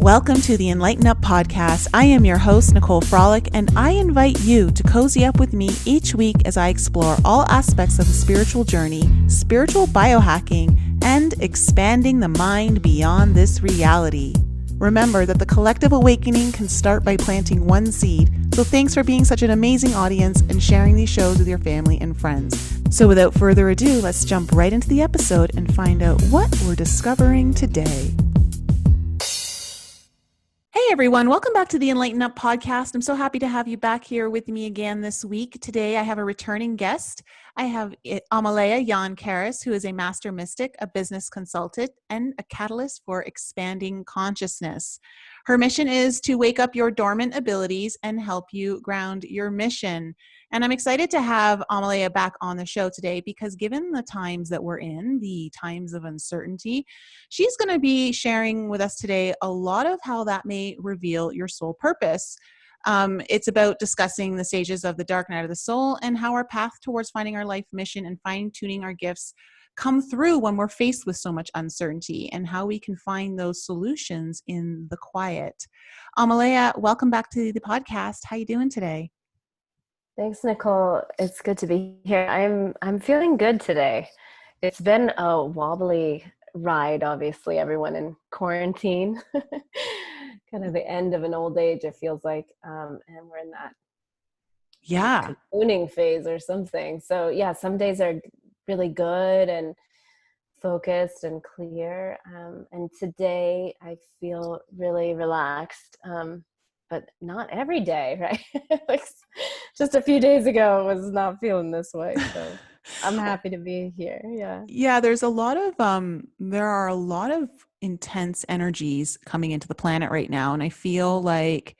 Welcome to the enLIGHTenUP podcast. I am your host, Nicole Frolick, and I invite you to cozy up with me each week as I explore all aspects of the spiritual journey, spiritual biohacking, and expanding the mind beyond this reality. Remember that the collective awakening can start by planting one seed. So thanks for being such an amazing audience and sharing these shows with your family and friends. So without further ado, let's jump right into the episode and find out what we're discovering today. Hey everyone, welcome back to the enLIGHTenUP podcast. I'm so happy to have you back here with me again this week. Today I have a returning guest. I have Amelia Aeon Karris, who is a master mystic, a business consultant, and a catalyst for expanding consciousness. Her mission is to wake up your dormant abilities and help you ground your mission. And I'm excited to have Amelia back on the show today because given the times that we're in, the times of uncertainty, she's going to be sharing with us today a lot of how that may reveal your soul purpose. It's about discussing the stages of the dark night of the soul and how our path towards finding our life mission and fine-tuning our gifts come through when we're faced with so much uncertainty and how we can find those solutions in the quiet. Amelia, welcome back to the podcast. How you doing today? Thanks, Nicole. It's good to be here. I'm feeling good today. It's been a wobbly ride, obviously, everyone in quarantine. Kind of the end of an old age, it feels like. And we're in that cocooning phase or something. So yeah, some days are really good and focused and clear. And today I feel really relaxed. But not every day, right? Like just a few days ago I was not feeling this way. So I'm happy to be here. Yeah. There are a lot of intense energies coming into the planet right now. And I feel like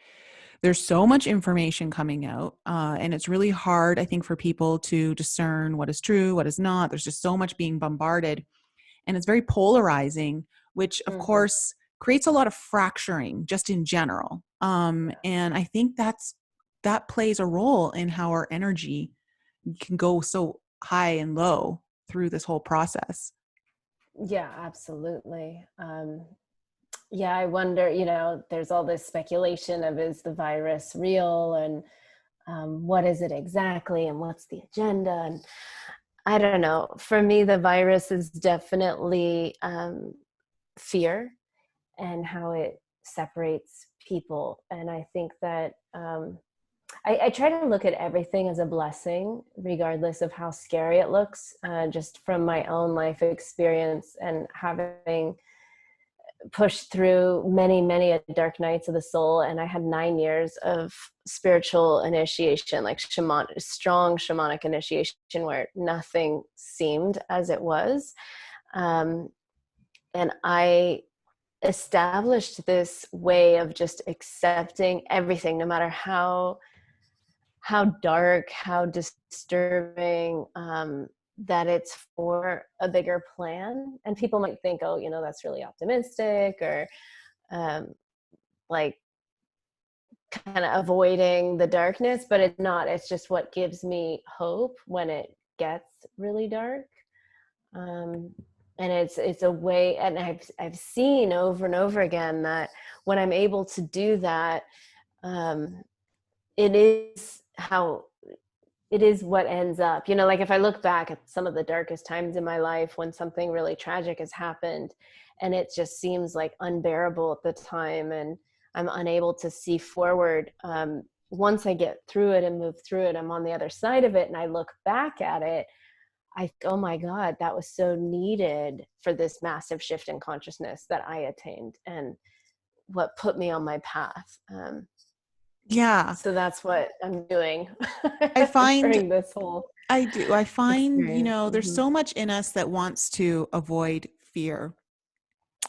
there's so much information coming out. And it's really hard, I think, for people to discern what is true, what is not. There's just so much being bombarded. And it's very polarizing, which of course creates a lot of fracturing just in general. And I think that plays a role in how our energy can go so high and low through this whole process. Yeah, absolutely. I wonder, there's all this speculation of is the virus real and what is it exactly and what's the agenda? And I don't know. For me, the virus is definitely fear and how it separates people. And I think that I try to look at everything as a blessing, regardless of how scary it looks, just from my own life experience and having pushed through many, many dark nights of the soul. And I had 9 years of spiritual initiation, like strong shamanic initiation, where nothing seemed as it was. And I established this way of just accepting everything, no matter how dark, how disturbing, that it's for a bigger plan. And people might think, oh, that's really optimistic or like kind of avoiding the darkness, but it's not. It's just what gives me hope when it gets really dark. And it's a way, and I've seen over and over again that when I'm able to do that, it is what ends up, like if I look back at some of the darkest times in my life when something really tragic has happened and it just seems like unbearable at the time and I'm unable to see forward. Once I get through it and move through it, I'm on the other side of it and I look back at it, I think, oh my God, that was so needed for this massive shift in consciousness that I attained and what put me on my path. So that's what I'm doing. I find during this whole experience. There's so much in us that wants to avoid fear.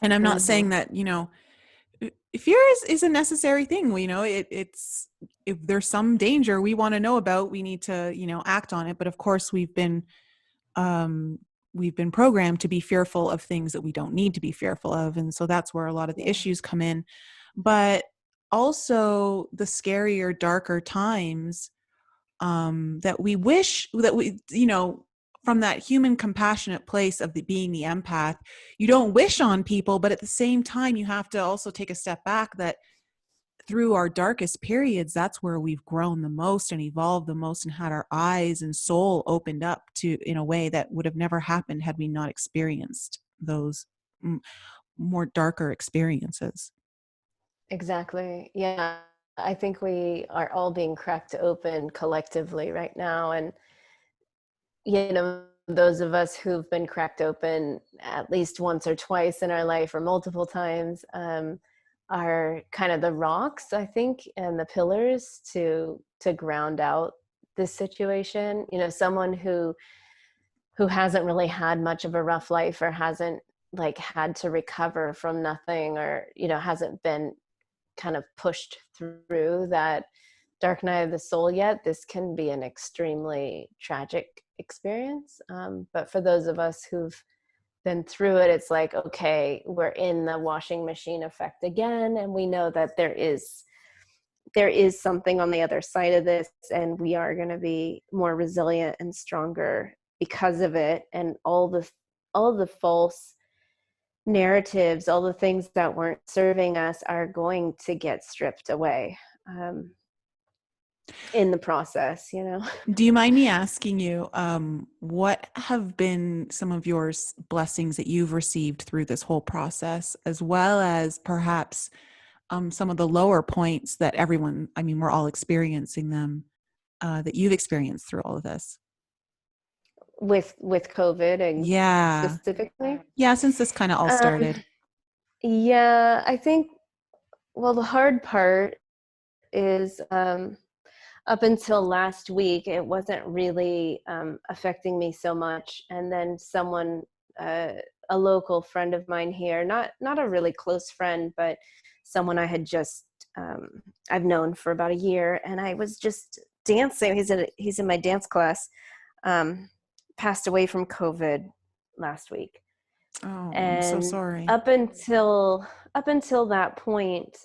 And I'm not saying that, fear is a necessary thing. It's if there's some danger we want to know about, we need to, act on it. But of course we've been programmed to be fearful of things that we don't need to be fearful of. And so that's where a lot of the issues come in. But also the scarier, darker times that we wish that we, from that human compassionate place of being the empath, you don't wish on people, but at the same time, you have to also take a step back that through our darkest periods, that's where we've grown the most and evolved the most and had our eyes and soul opened up to in a way that would have never happened had we not experienced those more darker experiences. Exactly. Yeah. I think we are all being cracked open collectively right now. And, those of us who've been cracked open at least once or twice in our life or multiple times, are kind of the rocks, I think, and the pillars to ground out this situation. Someone who hasn't really had much of a rough life or hasn't like had to recover from nothing, or hasn't been kind of pushed through that dark night of the soul yet, this can be an extremely tragic experience. But for those of us who've been through it, it's like, okay, we're in the washing machine effect again, and we know that there is something on the other side of this, and we are going to be more resilient and stronger because of it. And all the false narratives, all the things that weren't serving us are going to get stripped away in the process. Do you mind me asking you, what have been some of your blessings that you've received through this whole process, as well as perhaps some of the lower points that we're all experiencing them, that you've experienced through all of this? With COVID and Yeah. specifically? Yeah, since this kind of all started. Yeah, I think, well, the hard part is up until last week, it wasn't really affecting me so much. And then someone, a local friend of mine here, not a really close friend, but someone I had just, I've known for about a year, and I was just dancing. He's in my dance class, passed away from COVID last week. Oh, I'm so And sorry. up until that point,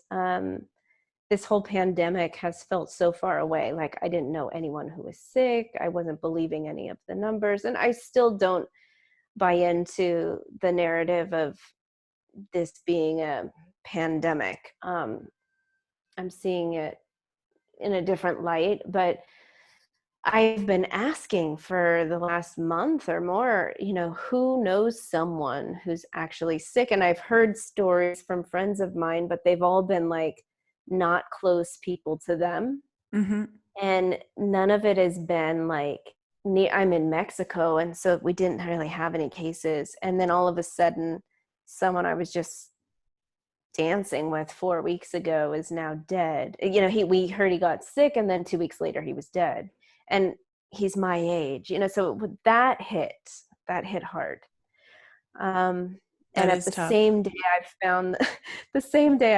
this whole pandemic has felt so far away. Like, I didn't know anyone who was sick. I wasn't believing any of the numbers. And I still don't buy into the narrative of this being a pandemic. I'm seeing it in a different light, but I've been asking for the last month or more, who knows someone who's actually sick? And I've heard stories from friends of mine, but they've all been like not close people to them. Mm-hmm. And none of it has been like, I'm in Mexico, and so we didn't really have any cases. And then all of a sudden, someone I was just dancing with 4 weeks ago is now dead. We heard he got sick, and then 2 weeks later he was dead. And he's my age, so that hit hard. And at the tough. same day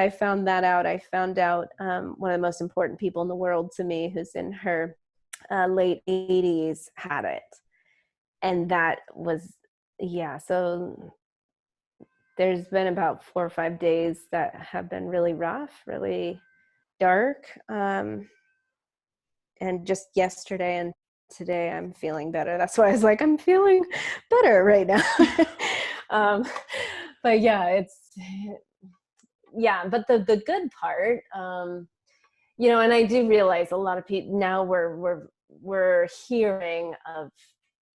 I found that out, I found out one of the most important people in the world to me, who's in her late 80s, had it. And that was, yeah, so there's been about 4 or 5 days that have been really rough, really dark. And just yesterday and today I'm feeling better. That's why I was like, I'm feeling better right now. But yeah, but the good part, and I do realize a lot of people now we're hearing of,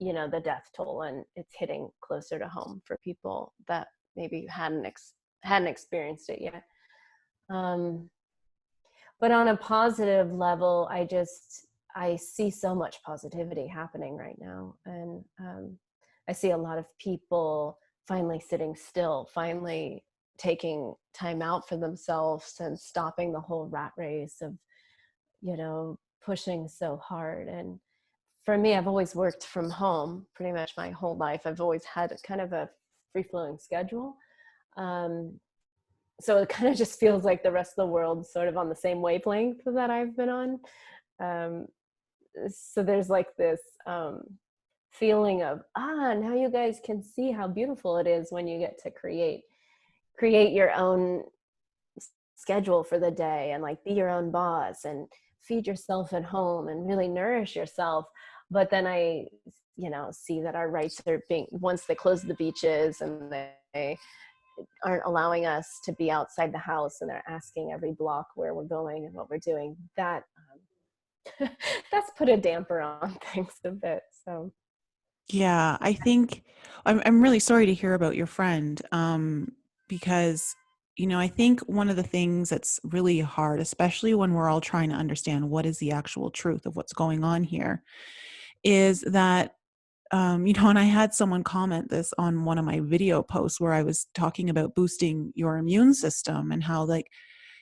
the death toll, and it's hitting closer to home for people that maybe hadn't experienced it yet. But on a positive level, I see so much positivity happening right now. And I see a lot of people finally sitting still, finally taking time out for themselves and stopping the whole rat race of, pushing so hard. And for me, I've always worked from home pretty much my whole life. I've always had kind of a free-flowing schedule. So it kind of just feels like the rest of the world's sort of on the same wavelength that I've been on. So there's like this feeling of, now you guys can see how beautiful it is when you get to create your own schedule for the day, and like be your own boss and feed yourself at home and really nourish yourself. But then I, see that our rights are being, once they close the beaches and they aren't allowing us to be outside the house, and they're asking every block where we're going and what we're doing, that that's put a damper on things a bit. So Yeah, I think I'm really sorry to hear about your friend, because, I think one of the things that's really hard, especially when we're all trying to understand what is the actual truth of what's going on here, is that, and I had someone comment this on one of my video posts where I was talking about boosting your immune system and how, like,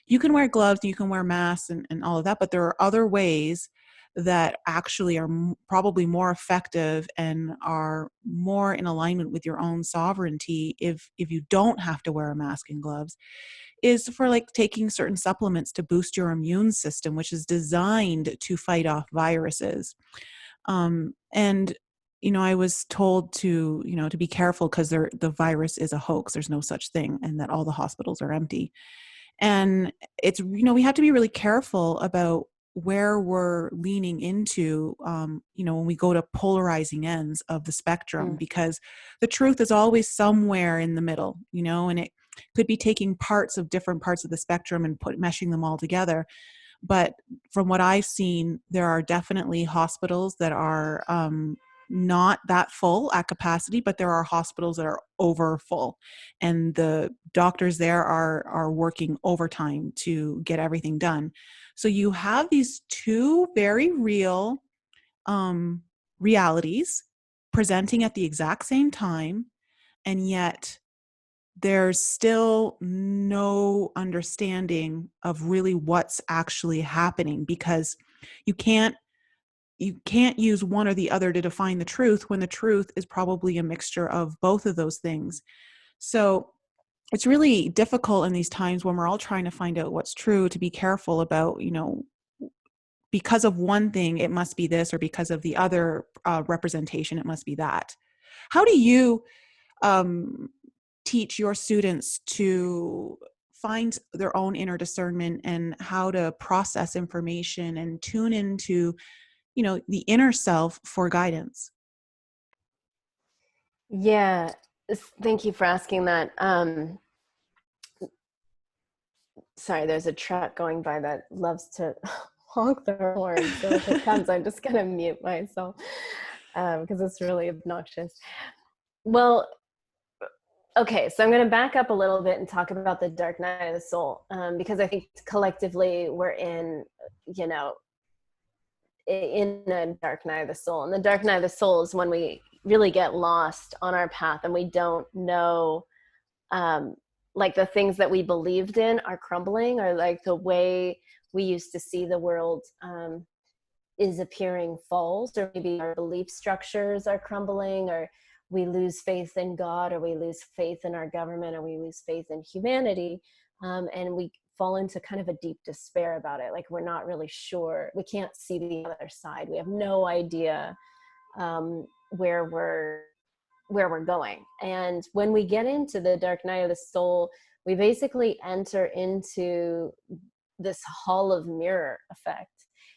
you can wear gloves, you can wear masks and all of that, but there are other ways that actually are probably more effective and are more in alignment with your own sovereignty if you don't have to wear a mask and gloves, is for like taking certain supplements to boost your immune system, which is designed to fight off viruses. And I was told to be careful because the virus is a hoax. There's no such thing, and that all the hospitals are empty. And it's, we have to be really careful about where we're leaning into, when we go to polarizing ends of the spectrum, because the truth is always somewhere in the middle, and it could be taking different parts of the spectrum and meshing them all together. But from what I've seen, there are definitely hospitals that are not that full at capacity, but there are hospitals that are over full, and the doctors there are working overtime to get everything done. So you have these two very real realities presenting at the exact same time, and yet there's still no understanding of really what's actually happening, because you can't use one or the other to define the truth when the truth is probably a mixture of both of those things. So it's really difficult in these times when we're all trying to find out what's true to be careful about, because of one thing, it must be this, or because of the other representation, it must be that. How do you teach your students to find their own inner discernment and how to process information and tune into, the inner self for guidance? yeah, thank you for asking that. Sorry, there's a truck going by that loves to honk their horn. So if it comes, I'm just going to mute myself because it's really obnoxious. Well, okay, so I'm going to back up a little bit and talk about the dark night of the soul, because I think collectively we're in a dark night of the soul. And the dark night of the soul is when we really get lost on our path and we don't know, like the things that we believed in are crumbling, or like the way we used to see the world is appearing false, or maybe our belief structures are crumbling, or we lose faith in God, or we lose faith in our government, or we lose faith in humanity, and we fall into kind of a deep despair about it. Like we're not really sure. We can't see the other side. We have no idea where we're going. And when we get into the dark night of the soul, we basically enter into this hall of mirror effect.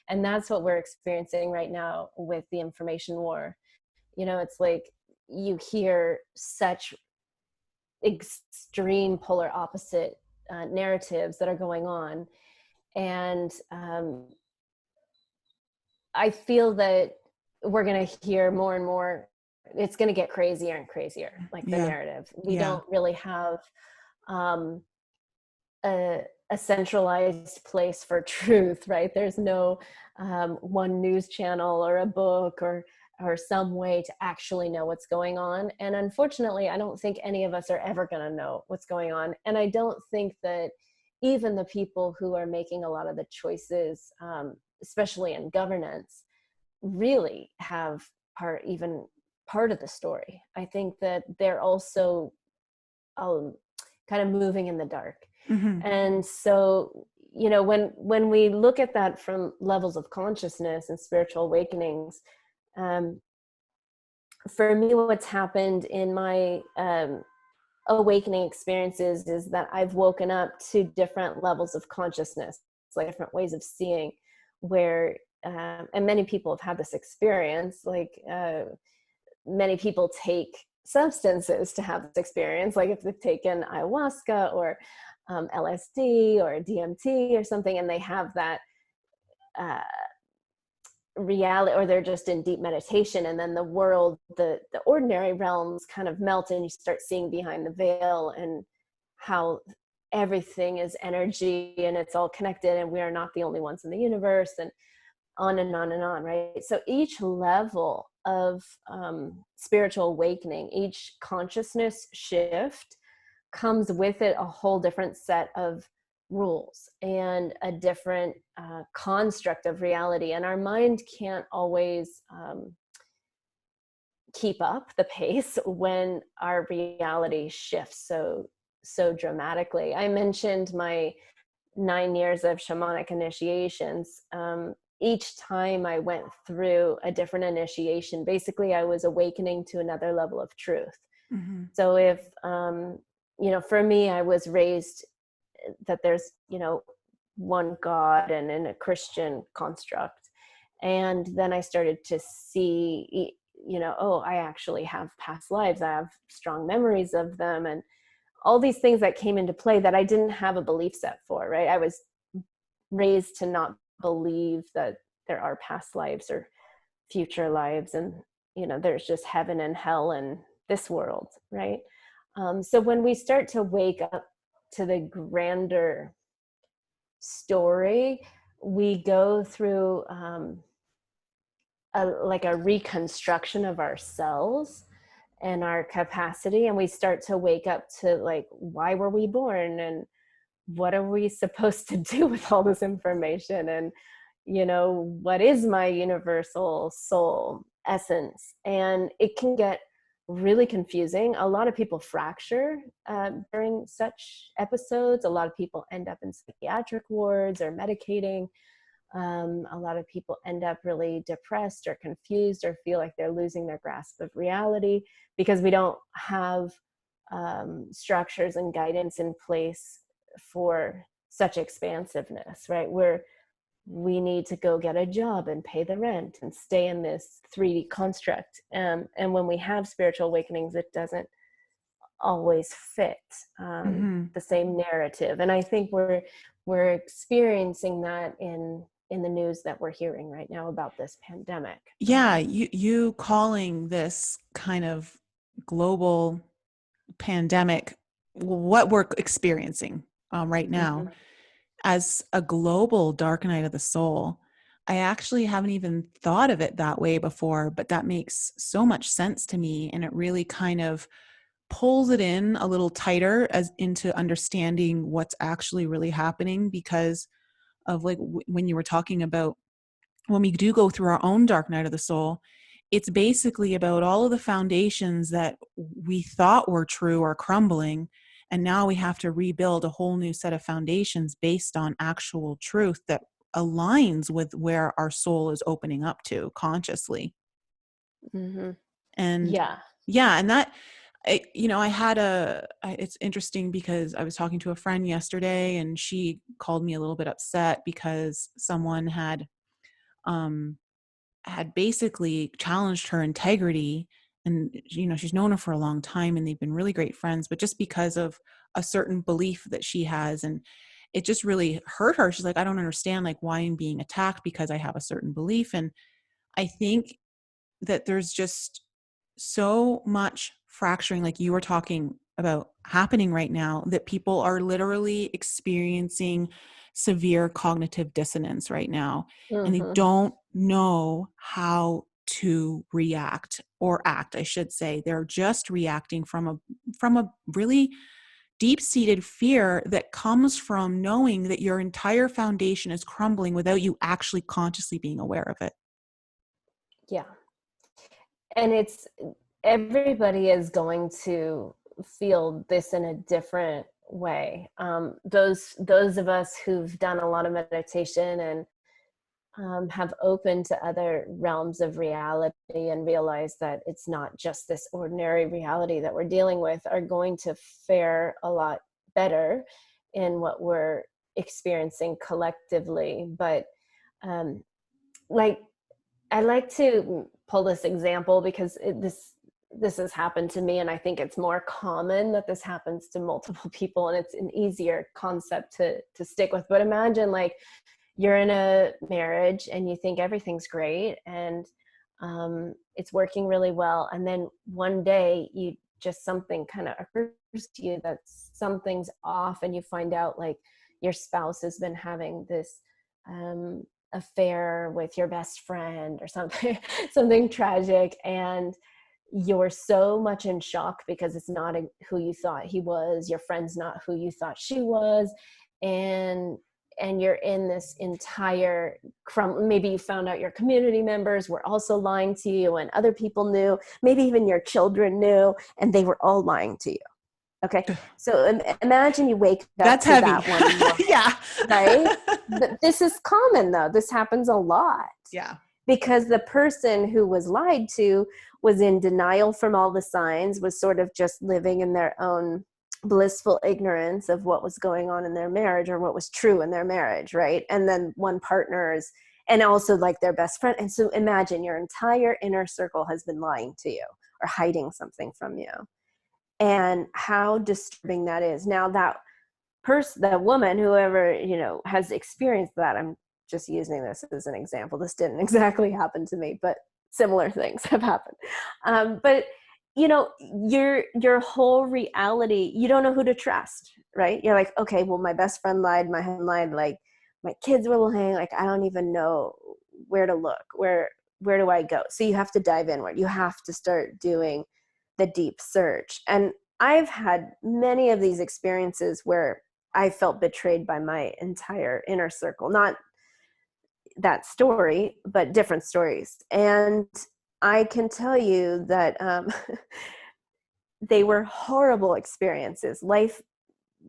And that's what we're experiencing right now with the information war. It's like you hear such extreme polar opposite narratives that are going on. And I feel that we're going to hear more and more. It's going to get crazier and crazier, like the narrative. We don't really have a centralized place for truth, right? There's no one news channel or a book or some way to actually know what's going on. And unfortunately, I don't think any of us are ever going to know what's going on. And I don't think that even the people who are making a lot of the choices, especially in governance, really have part of the story. I think that they're also kind of moving in the dark. Mm-hmm. And so, when we look at that from levels of consciousness and spiritual awakenings, for me, what's happened in my awakening experiences is that I've woken up to different levels of consciousness, like different ways of seeing, where and many people have had this experience, like many people take substances to have this experience, like if they've taken ayahuasca or LSD or DMT or something, and they have that reality, or they're just in deep meditation, and then the world, the ordinary realms kind of melt, and you start seeing behind the veil, and how everything is energy and it's all connected, and we are not the only ones in the universe, and on and on and on, right? So each level of spiritual awakening, each consciousness shift comes with it a whole different set of rules and a different construct of reality. And our mind can't always keep up the pace when our reality shifts so dramatically. I mentioned my 9 years of shamanic initiations. Each time I went through a different initiation, basically I was awakening to another level of truth. Mm-hmm. So if, for me, I was raised that there's, one God and in a Christian construct. And then I started to see, I actually have past lives. I have strong memories of them, and all these things that came into play that I didn't have a belief set for, right? I was raised to not believe that there are past lives or future lives, and there's just heaven and hell and this world, right? So when we start to wake up to the grander story, we go through a reconstruction of ourselves and our capacity, and we start to wake up to, like, why were we born, and what are we supposed to do with all this information, and what is my universal soul essence? And it can get really confusing. A lot of people fracture during such episodes. A lot of people end up in psychiatric wards or medicating. A lot of people end up really depressed or confused or feel like they're losing their grasp of reality because we don't have structures and guidance in place for such expansiveness, right? We need to go get a job and pay the rent and stay in this 3D construct. And when we have spiritual awakenings, it doesn't always fit the same narrative. And I think we're experiencing that in the news that we're hearing right now about this pandemic. Yeah, you calling this kind of global pandemic what we're experiencing right now as a global dark night of the soul. I actually haven't even thought of it that way before, but that makes so much sense to me, and it really kind of pulls it in a little tighter as into understanding what's actually really happening, because of, like, when you were talking about when we do go through our own dark night of the soul, it's basically about all of the foundations that we thought were true are crumbling. And now we have to rebuild a whole new set of foundations based on actual truth that aligns with where our soul is opening up to consciously. Mm-hmm. And and that, it's interesting because I was talking to a friend yesterday, and she called me a little bit upset because someone had basically challenged her integrity. And, she's known her for a long time and they've been really great friends, but just because of a certain belief that she has, and it just really hurt her. She's like, I don't understand, like, why I'm being attacked because I have a certain belief. And I think that there's just so much fracturing, like you were talking about, happening right now, that people are literally experiencing severe cognitive dissonance right now. And they don't know how to react or act, I should say. They're just reacting from a really deep-seated fear that comes from knowing that your entire foundation is crumbling without you actually consciously being aware of it. Yeah. And everybody is going to feel this in a different way. Those of us who've done a lot of meditation and have opened to other realms of reality and realized that it's not just this ordinary reality that we're dealing with are going to fare a lot better in what we're experiencing collectively. But like, I like to pull this example because this has happened to me, and I think it's more common that this happens to multiple people, and it's an easier concept to stick with. But imagine, like, you're in a marriage and you think everything's great, and it's working really well, and then one day you just, something kind of occurs to you that something's off, and you find out, like, your spouse has been having this affair with your best friend or something, something tragic, and you're so much in shock because it's not who you thought he was, your friend's not who you thought she was, and you're in this entire maybe you found out your community members were also lying to you, and other people knew, maybe even your children knew, and they were all lying to you. Okay, so imagine you wake up That's to heavy. that one morning, Yeah. right? But this is common, though. This happens a lot. Yeah. Because the person who was lied to was in denial from all the signs, was sort of just living in their own blissful ignorance of what was going on in their marriage, or what was true in their marriage, right? And then one partner's, and also like their best friend. And so imagine your entire inner circle has been lying to you or hiding something from you. And how disturbing that is. Now that person, that woman, whoever, has experienced that, I'm just using this as an example. This didn't exactly happen to me, but similar things have happened. But your whole reality, you don't know who to trust, right? You're like, okay, well, my best friend lied, my husband lied, like my kids were lying, like I don't even know where to look, where do I go? So you have to dive inward. You have to start doing the deep search. And I've had many of these experiences where I felt betrayed by my entire inner circle. Not that story, but different stories. And I can tell you that they were horrible experiences. Life,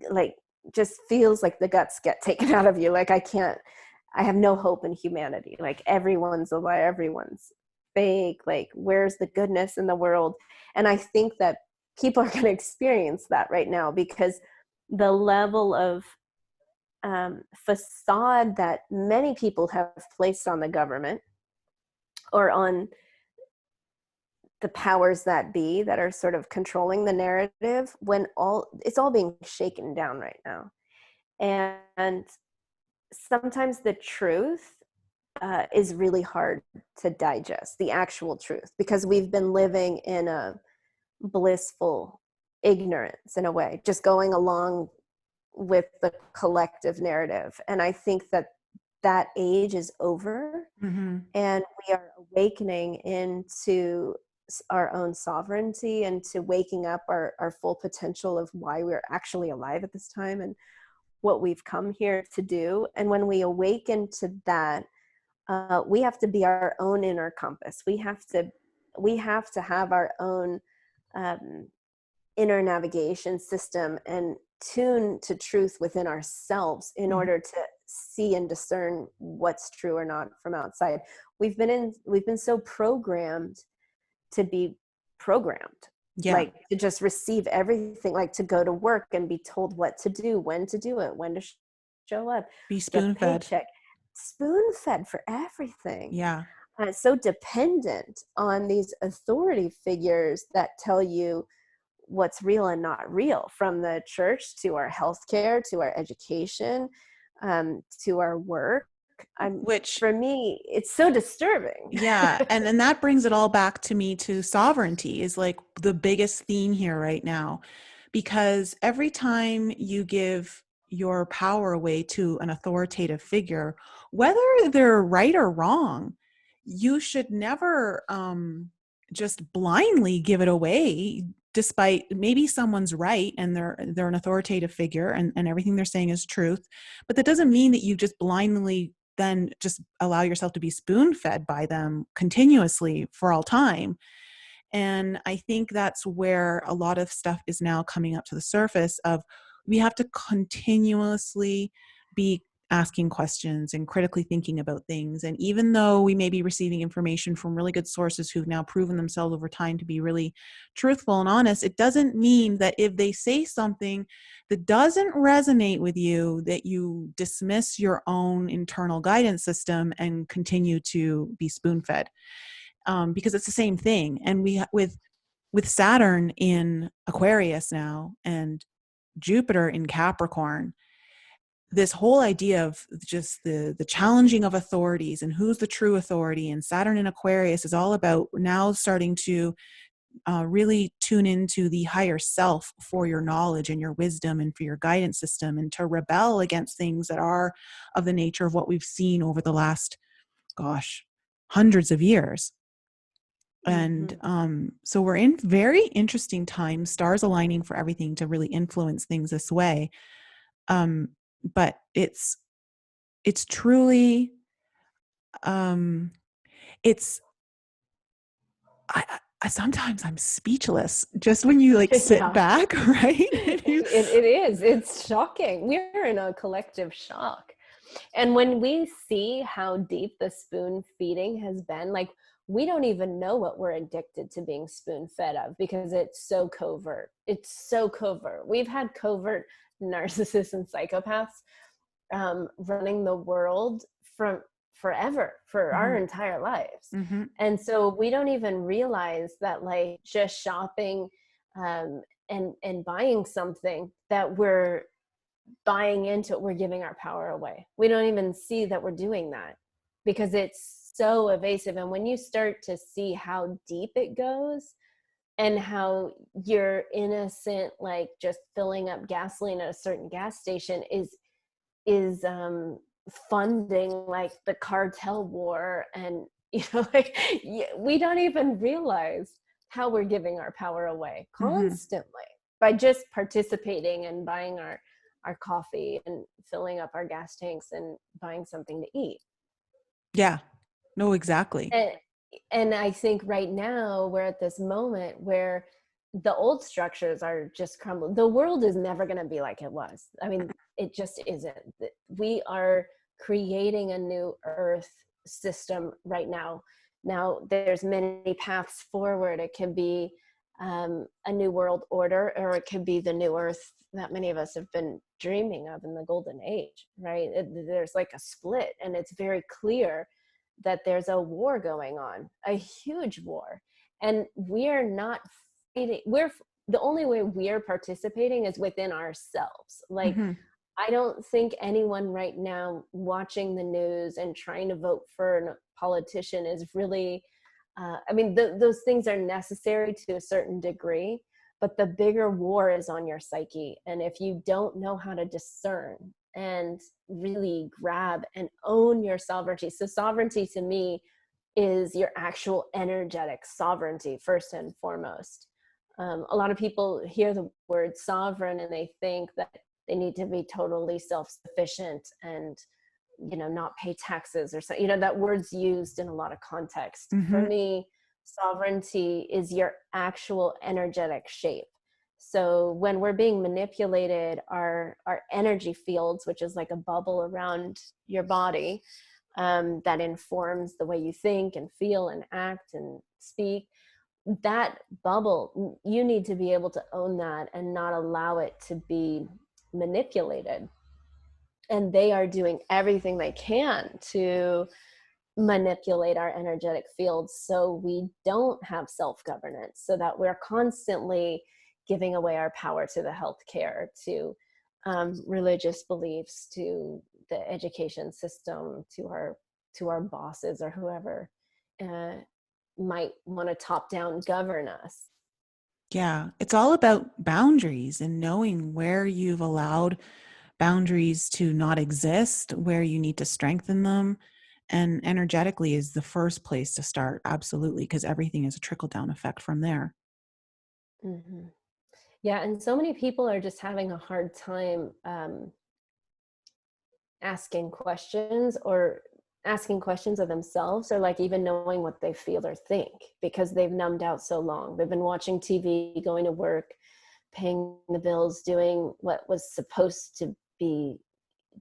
like, just feels like the guts get taken out of you. Like, I have no hope in humanity. Like, everyone's a liar, everyone's fake. Like, where's the goodness in the world? And I think that people are going to experience that right now, because the level of facade that many people have placed on the government or on the powers that be that are sort of controlling the narrative, when it's all being shaken down right now. And sometimes the truth is really hard to digest, the actual truth, because we've been living in a blissful ignorance, in a way, just going along with the collective narrative. And I think that age is over. Mm-hmm. And we are awakening into our own sovereignty and to waking up our full potential of why we're actually alive at this time and what we've come here to do. And when we awaken to that, we have to be our own inner compass. We have to have our own inner navigation system and tune to truth within ourselves in order to see and discern what's true or not from outside. We've been so programmed to be programmed, like to just receive everything, like to go to work and be told what to do, when to do it, when to show up, Be spoon-fed. Spoon-fed for everything. Yeah. So dependent on these authority figures that tell you what's real and not real, from the church to our healthcare, to our education, to our work. Which for me, it's so disturbing. Yeah. And that brings it all back to me to sovereignty is like the biggest theme here right now, because every time you give your power away to an authoritative figure, whether they're right or wrong, you should never just blindly give it away, despite maybe someone's right and they're an authoritative figure and everything they're saying is truth. But that doesn't mean that you just blindly then just allow yourself to be spoon-fed by them continuously for all time. And I think that's where a lot of stuff is now coming up to the surface of we have to continuously be asking questions and critically thinking about things. And even though we may be receiving information from really good sources who've now proven themselves over time to be really truthful and honest, it doesn't mean that if they say something that doesn't resonate with you, that you dismiss your own internal guidance system and continue to be spoon-fed. Because it's the same thing. And with Saturn in Aquarius now and Jupiter in Capricorn, this whole idea of just the challenging of authorities and who's the true authority, and Saturn in Aquarius is all about now starting to really tune into the higher self for your knowledge and your wisdom and for your guidance system, and to rebel against things that are of the nature of what we've seen over the last, hundreds of years. And so we're in very interesting times, stars aligning for everything to really influence things this way. But it's truly, it's, I sometimes I'm speechless just when you like sit back, right? It is. It's shocking. We're in a collective shock. And when we see how deep the spoon feeding has been, like, we don't even know what we're addicted to being spoon fed of, because it's so covert. It's so covert. We've had covert narcissists and psychopaths running the world from forever, for our entire lives. And so we don't even realize that, like, just shopping and buying something that we're buying into, we're giving our power away. We don't even see that we're doing that because it's so evasive. And when you start to see how deep it goes and how your innocent, like, just filling up gasoline at a certain gas station is funding, like, the cartel war, and like, we don't even realize how we're giving our power away constantly by just participating and buying our coffee and filling up our gas tanks and buying something to eat. Yeah, no, exactly. And I think right now we're at this moment where the old structures are just crumbling. The world is never going to be like it was. I mean, it just isn't. We are creating a new earth system right now. Now, there's many paths forward. It can be a new world order, or it could be the new earth that many of us have been dreaming of in the golden age, right? There's like a split, and it's very clear that there's a war going on, a huge war. And we are not fighting. The only way we're participating is within ourselves. Like, I don't think anyone right now watching the news and trying to vote for a politician is really, I mean, those things are necessary to a certain degree, but the bigger war is on your psyche. And if you don't know how to discern and really grab and own your sovereignty. So sovereignty to me is your actual energetic sovereignty, first and foremost. A lot of people hear the word sovereign and they think that they need to be totally self-sufficient and, not pay taxes or so, that word's used in a lot of context. For me, sovereignty is your actual energetic shape. So when we're being manipulated, our energy fields, which is like a bubble around your body, that informs the way you think and feel and act and speak, that bubble, you need to be able to own that and not allow it to be manipulated. And they are doing everything they can to manipulate our energetic fields so we don't have self-governance, so that we're constantly giving away our power to the healthcare, to religious beliefs, to the education system, to our bosses or whoever might want to top-down govern us. Yeah, it's all about boundaries and knowing where you've allowed boundaries to not exist, where you need to strengthen them. And energetically is the first place to start, absolutely, because everything is a trickle-down effect from there. Yeah, and so many people are just having a hard time asking questions of themselves, or like even knowing what they feel or think, because they've numbed out so long. They've been watching TV, going to work, paying the bills, doing what was supposed to be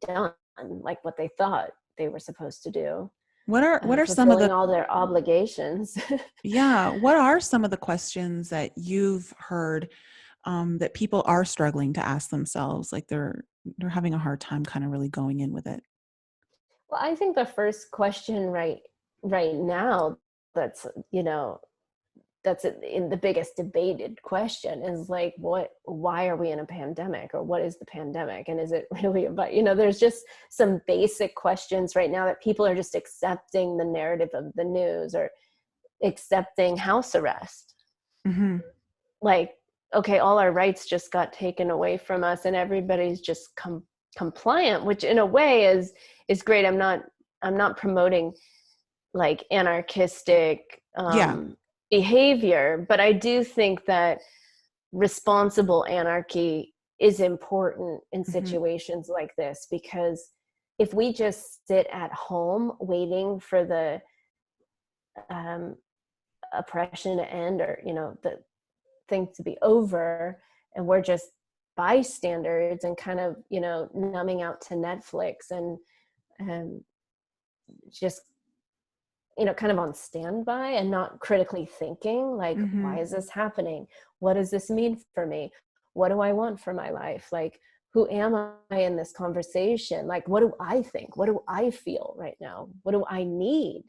done. done like what they thought they were supposed to do, What are some of fulfilling the all their obligations. yeah, what are some of the questions that you've heard that people are struggling to ask themselves, like they're having a hard time kind of really going in with it? Well, I think the first question right now that's, you know, that's in the biggest debated question is like, why are we in a pandemic, or what is the pandemic, and is it really about, you know, there's just some basic questions right now that people are just accepting the narrative of the news, or accepting house arrest. Mm-hmm. Like, okay, all our rights just got taken away from us and everybody's just compliant, which in a way is great. I'm not promoting like anarchistic Yeah. behavior, but I do think that responsible anarchy is important in Mm-hmm. situations like this, because if we just sit at home waiting for the um, oppression to end, or, you know, the thing to be over, and we're just bystanders and kind of, you know, numbing out to Netflix and um, just, you know, kind of on standby and not critically thinking, like, Mm-hmm. why is this happening? What does this mean for me? What do I want for my life? Like, who am I in this conversation? Like, what do I think? What do I feel right now? What do I need?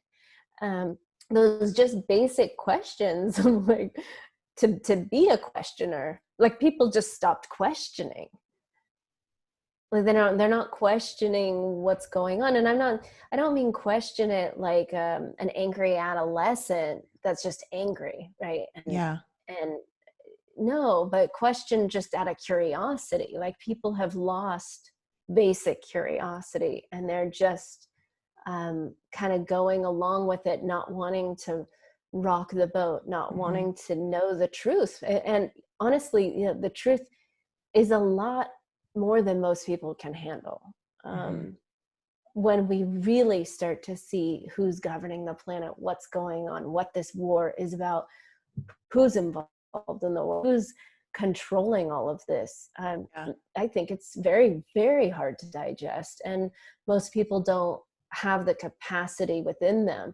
Um, those just basic questions, like, to be a questioner. Like, people just stopped questioning. Like, they're not questioning what's going on. And I don't mean question it like an angry adolescent that's just angry, right? Yeah. And no, but question just out of curiosity. Like, people have lost basic curiosity, and they're just kind of going along with it, not wanting to rock the boat, not Mm-hmm. wanting to know the truth. And honestly, you know, the truth is a lot more than most people can handle. Mm-hmm. When we really start to see who's governing the planet, what's going on, what this war is about, who's involved in the war, who's controlling all of this, Yeah. I think it's very, very hard to digest. And most people don't have the capacity within them.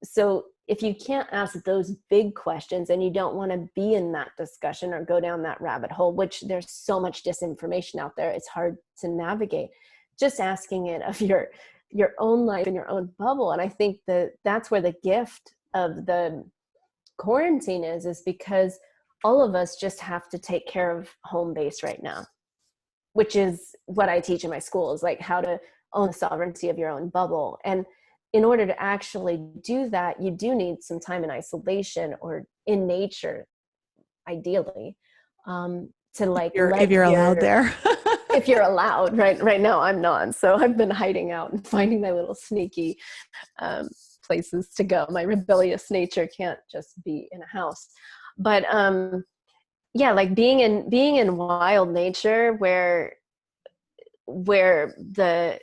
So if you can't ask those big questions, and you don't want to be in that discussion or go down that rabbit hole, which there's so much disinformation out there, it's hard to navigate. Just asking it of your own life and your own bubble. And I think that that's where the gift of the quarantine is because all of us just have to take care of home base right now, which is what I teach in my school, is like how to own the sovereignty of your own bubble. And in order to actually do that, you do need some time in isolation or in nature, ideally, to like If let you're allowed your, there. if you're allowed. Right now I'm not, so I've been hiding out and finding my little sneaky um, places to go. My rebellious nature can't just be in a house. But yeah, like being in wild nature, where the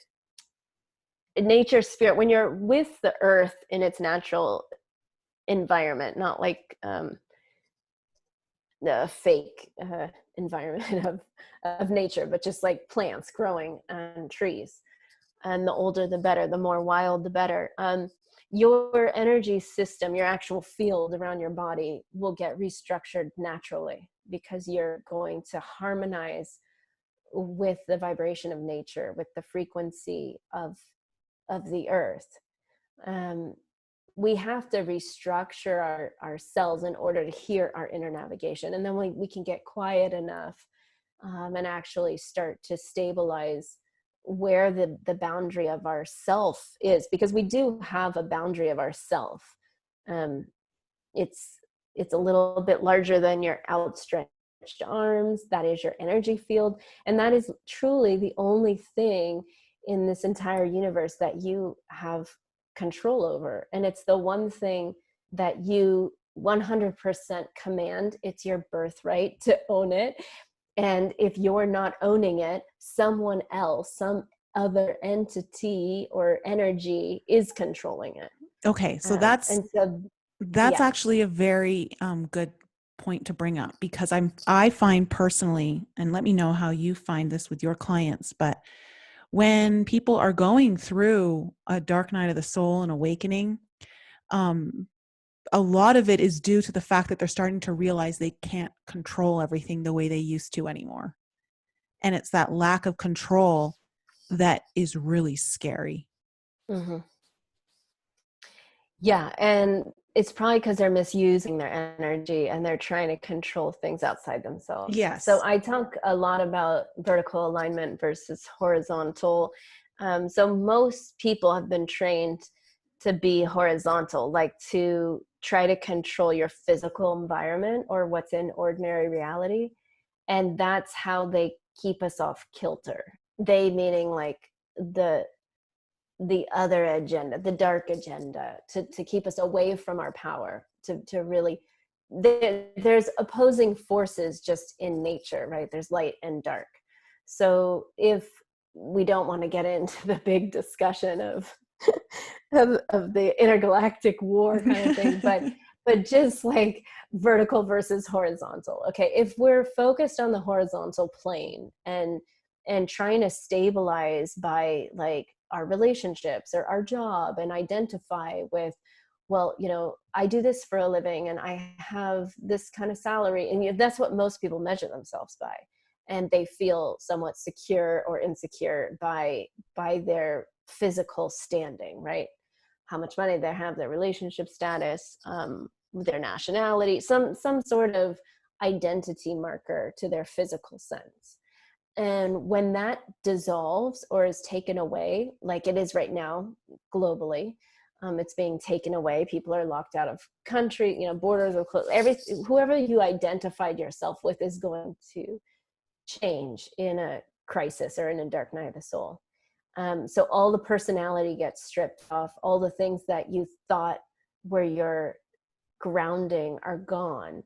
nature spirit, when you're with the earth in its natural environment, not like the fake environment of nature, but just like plants growing and trees. And the older the better, the more wild the better. Your energy system, your actual field around your body will get restructured naturally, because you're going to harmonize with the vibration of nature, with the frequency of the earth. Um, we have to restructure our cells in order to hear our inner navigation. And then we can get quiet enough and actually start to stabilize where the boundary of our self is, because we do have a boundary of our self. Um, it's a little bit larger than your outstretched arms. That is your energy field. And that is truly the only thing in this entire universe that you have control over. And it's the one thing that you 100% command. It's your birthright to own it. And if you're not owning it, someone else, some other entity or energy is controlling it. Okay, so And so, that's yeah. actually a very good point to bring up, because I find personally, and let me know how you find this with your clients, but When people are going through a dark night of the soul and awakening, a lot of it is due to the fact that they're starting to realize they can't control everything the way they used to anymore. And it's that lack of control that is really scary. Mm-hmm. Yeah, and it's probably because they're misusing their energy and they're trying to control things outside themselves. So Yes. I talk a lot about vertical alignment versus horizontal. So most people have been trained to be horizontal, like to try to control your physical environment or what's in ordinary reality. And that's how they keep us off kilter. They meaning like the other agenda, the dark agenda, to keep us away from our power, to really, there's opposing forces just in nature, right? There's light and dark. So if we don't want to get into the big discussion of of the intergalactic war kind of thing, but just like vertical versus horizontal. Okay, if we're focused on the horizontal plane and trying to stabilize by like our relationships or our job and identify with, well, you know, I do this for a living and I have this kind of salary, and that's what most people measure themselves by, and they feel somewhat secure or insecure by their physical standing, right? How much money they have, their relationship status, their nationality, some sort of identity marker to their physical sense. And when that dissolves or is taken away, like it is right now globally, it's being taken away. People are locked out of country, you know, borders are closed. Whoever you identified yourself with is going to change in a crisis or in a dark night of the soul. So all the personality gets stripped off. All the things that you thought were your grounding are gone.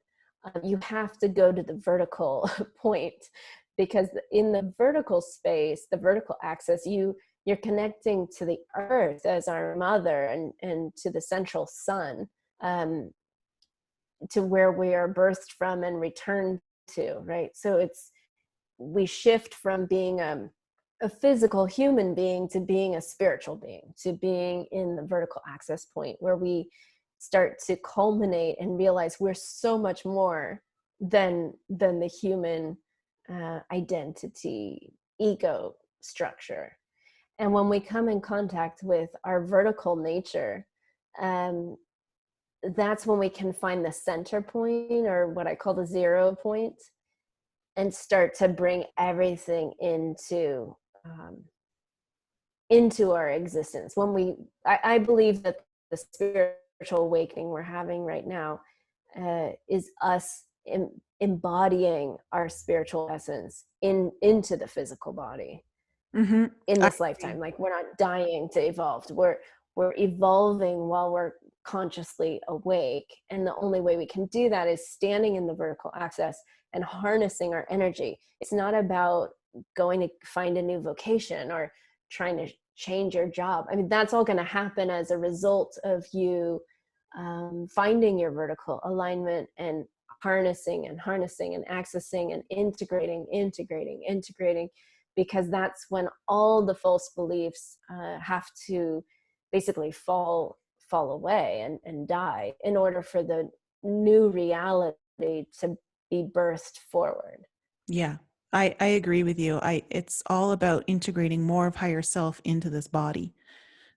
You have to go to the vertical point, because in the vertical space, the vertical axis, you're connecting to the earth as our mother, and to the central sun, to where we are birthed from and returned to, right? So we shift from being a physical human being to being a spiritual being, to being in the vertical access point, where we start to culminate and realize we're so much more than the human identity, ego structure. And when we come in contact with our vertical nature, that's when we can find the center point, or what I call the 0 point, and start to bring everything into our existence. I believe that the spiritual awakening we're having right now is us embodying our spiritual essence into the physical body, Mm-hmm. in this lifetime. Like, we're not dying to evolve. We're evolving while we're consciously awake. And the only way we can do that is standing in the vertical axis and harnessing our energy. It's not about going to find a new vocation or trying to change your job. I mean, that's all going to happen as a result of you finding your vertical alignment and harnessing and accessing and integrating, because that's when all the false beliefs have to basically fall away and die, in order for the new reality to be birthed forward. Yeah, I agree with you. It's all about integrating more of higher self into this body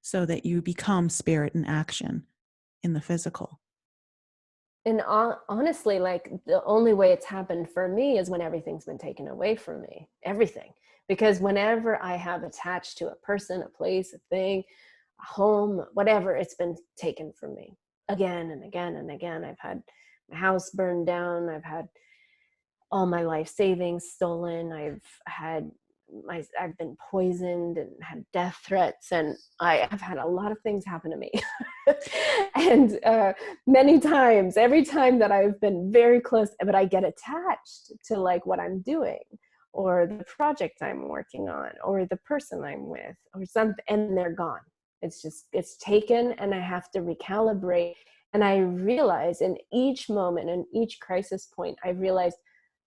so that you become spirit in action in the physical. And honestly, like, the only way it's happened for me is when everything's been taken away from me. Everything. Because whenever I have attached to a person, a place, a thing, a home, whatever, it's been taken from me again and again and again. I've had my house burned down. I've had all my life savings stolen. I've been poisoned and had death threats, and I have had a lot of things happen to me. And many times, every time that I've been very close, but I get attached to like what I'm doing, or the project I'm working on, or the person I'm with, or something, and they're gone. It's taken, and I have to recalibrate. And I realize in each moment, in each crisis point, I realized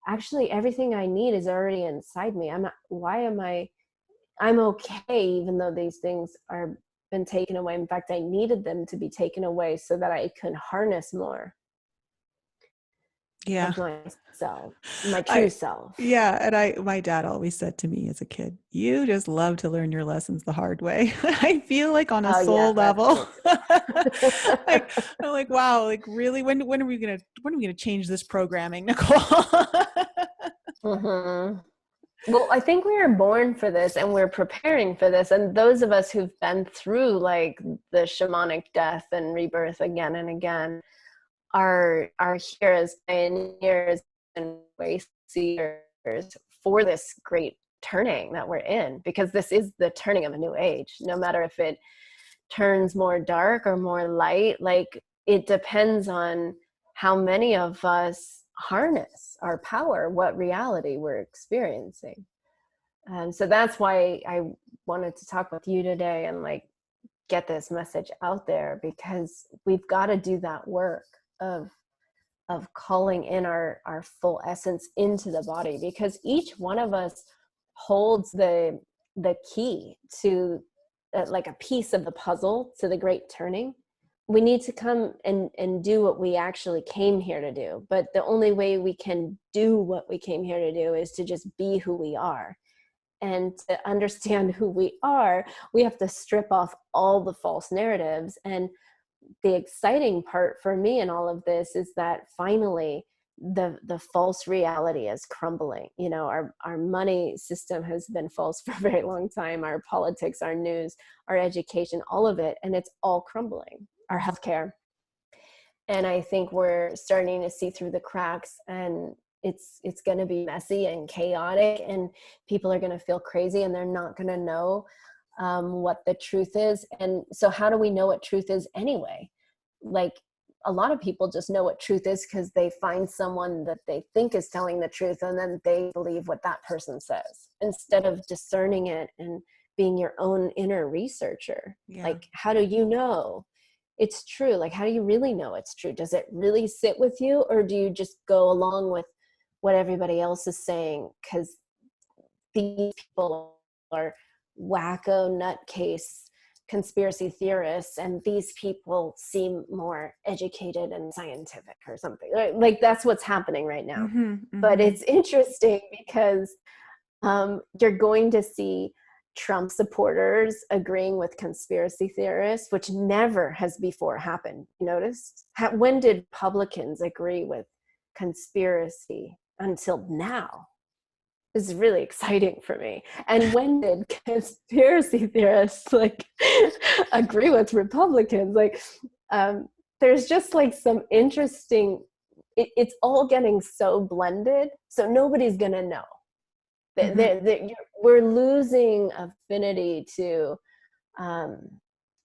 actually everything I need is already inside me. Why am I I'm okay, even though these things are been taken away. In fact, I needed them to be taken away so that I can harness more Yeah. of myself, my true I self. yeah, and my dad always said to me as a kid, "You just love to learn your lessons the hard way." I feel like on a Oh yeah, soul that's level, me too. like I'm like, wow, like really, when are we gonna change this programming, Nicole? Hmm. Well, I think we are born for this and we're preparing for this. And those of us who've been through like the shamanic death and rebirth again and again are here as pioneers and way seers for this great turning that we're in, because this is the turning of a new age. No matter if it turns more dark or more light, like it depends on how many of us harness our power, what reality we're experiencing. And so that's why I wanted to talk with you today and like get this message out there, because we've got to do that work of calling in our full essence into the body, because each one of us holds the key to like a piece of the puzzle to the great turning. We need to come and do what we actually came here to do, but the only way we can do what we came here to do is to just be who we are. And to understand who we are, we have to strip off all the false narratives. And the exciting part for me in all of this is that finally the false reality is crumbling. You know, our money system has been false for a very long time, our politics, our news, our education, all of it, and it's all crumbling. Our healthcare. And I think we're starting to see through the cracks, and it's going to be messy and chaotic, and people are going to feel crazy, and they're not going to know what the truth is. And so how do we know what truth is anyway? Like, a lot of people just know what truth is because they find someone that they think is telling the truth, and then they believe what that person says, instead of discerning it and being your own inner researcher. Yeah. Like, how do you know it's true? Like, how do you really know it's true? Does it really sit with you, or do you just go along with what everybody else is saying because these people are wacko nutcase conspiracy theorists and these people seem more educated and scientific or something? Like that's what's happening right now. But it's interesting because you're going to see Trump supporters agreeing with conspiracy theorists, which never has before happened. You noticed? When did Republicans agree with conspiracy until now? Is really exciting for me. And when did conspiracy theorists like agree with Republicans? Like, there's just like some interesting, it's all getting so blended. So nobody's going to know. We're losing affinity to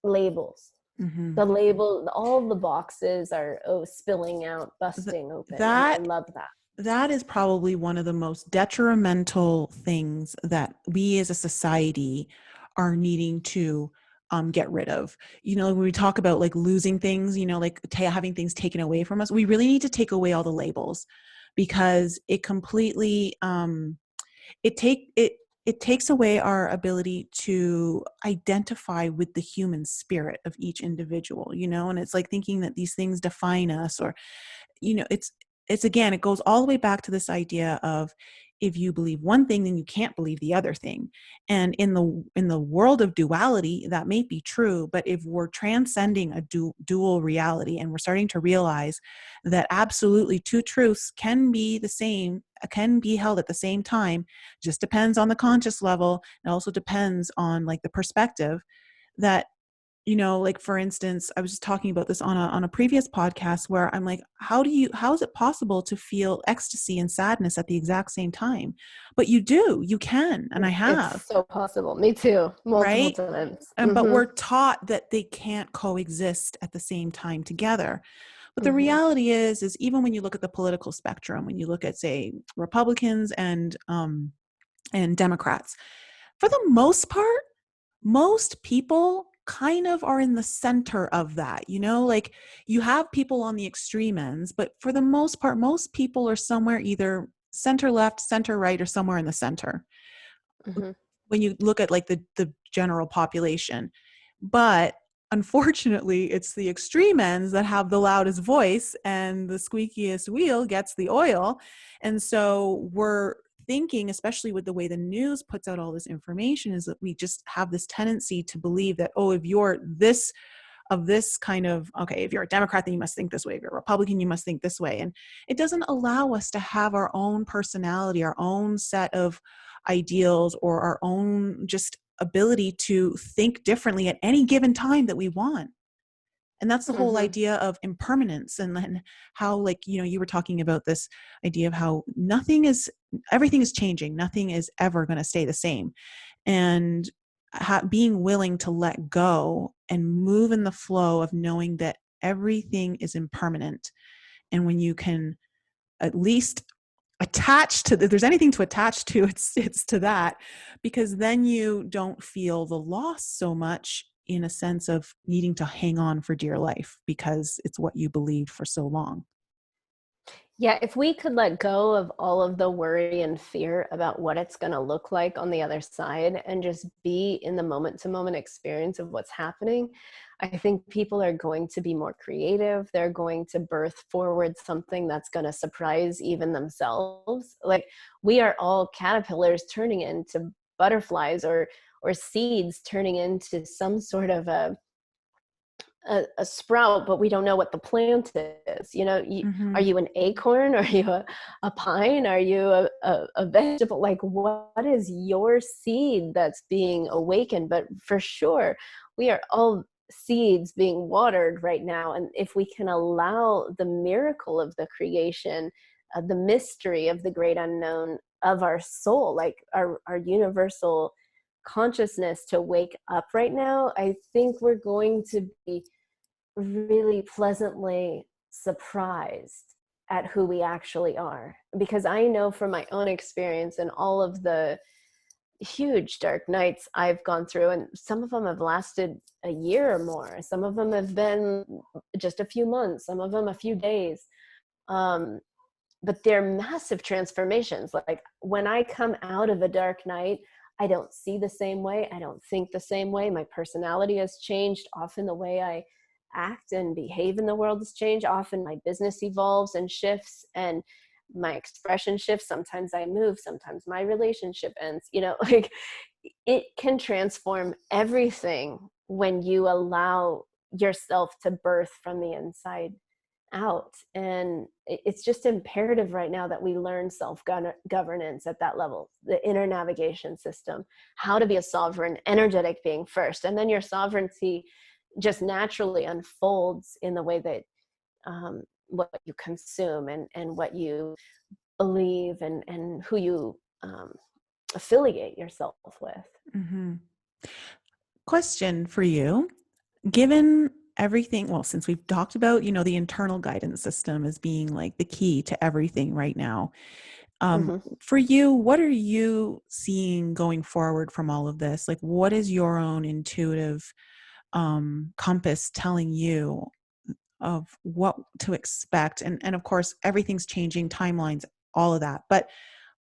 labels. The label, all the boxes are spilling out, busting open. That, I love that. That is probably one of the most detrimental things that we as a society are needing to get rid of. You know, when we talk about like losing things, you know, like having things taken away from us, we really need to take away all the labels, because it completely, it takes away our ability to identify with the human spirit of each individual, you know, and it's like thinking that these things define us, or, you know, it's again, it goes all the way back to this idea of, if you believe one thing, then you can't believe the other thing. And in the world of duality, that may be true, but if we're transcending a dual reality, and we're starting to realize that absolutely two truths can be the same, can be held at the same time, just depends on the conscious level. It also depends on like the perspective. That, you know, like for instance, I was just talking about this on a previous podcast, where I'm like, how is it possible to feel ecstasy and sadness at the exact same time? But you can, and I have. It's so possible. Me too. Multiple Right? times. But we're taught that they can't coexist at the same time together. But the Mm-hmm. reality is even when you look at the political spectrum, when you look at, say, Republicans and Democrats, for the most part, most people kind of are in the center of that, you know, like you have people on the extreme ends, but for the most part, most people are somewhere either center left, center right, or somewhere in the center. Mm-hmm. when you look at like the general population. But unfortunately, it's the extreme ends that have the loudest voice, and the squeakiest wheel gets the oil. And so we're thinking, especially with the way the news puts out all this information, is that we just have this tendency to believe that, oh, if you're this of this kind of, okay, if you're a Democrat, then you must think this way. If you're a Republican, you must think this way. And it doesn't allow us to have our own personality, our own set of ideals, or our own just ability to think differently at any given time that we want. And that's the whole Mm-hmm. idea of impermanence, and then how, like, you were talking about this idea of how everything is changing. Nothing is ever going to stay the same. And being willing to let go and move in the flow of knowing that everything is impermanent. And when you can at least attach to, if there's anything to attach to, it's to that, because then you don't feel the loss so much, in a sense of needing to hang on for dear life because it's what you believed for so long. Yeah, if we could let go of all of the worry and fear about what it's going to look like on the other side and just be in the moment to moment experience of what's happening, I think people are going to be more creative. They're going to birth forward something that's going to surprise even themselves. Like, we are all caterpillars turning into butterflies, or seeds turning into some sort of a sprout, but we don't know what the plant is. Are Mm-hmm. you an acorn? Are you a pine? Are you a vegetable? Like, what is your seed that's being awakened? But for sure, we are all seeds being watered right now. And if we can allow the miracle of the creation, the mystery of the great unknown of our soul, like our universal consciousness, to wake up right now, I think we're going to be really pleasantly surprised at who we actually are. Because I know from my own experience and all of the huge dark nights I've gone through, and some of them have lasted a year or more, some of them have been just a few months, some of them a few days, um, but they're massive transformations. Like, when I come out of a dark night, I don't see the same way, I don't think the same way, my personality has changed, often the way I act and behave in the world has changed, often my business evolves and shifts, and my expression shifts, sometimes I move, sometimes my relationship ends, like, it can transform everything when you allow yourself to birth from the inside out. And it's just imperative right now that we learn self-governance at that level, the inner navigation system, how to be a sovereign energetic being first, and then your sovereignty just naturally unfolds in the way that what you consume, and what you believe, and who you affiliate yourself with. Mm-hmm. Question for you. Given everything, well, since we've talked about, the internal guidance system as being like the key to everything right now, Mm-hmm. for you, what are you seeing going forward from all of this? Like, what is your own intuitive compass telling you of what to expect? And of course, everything's changing, timelines, all of that. But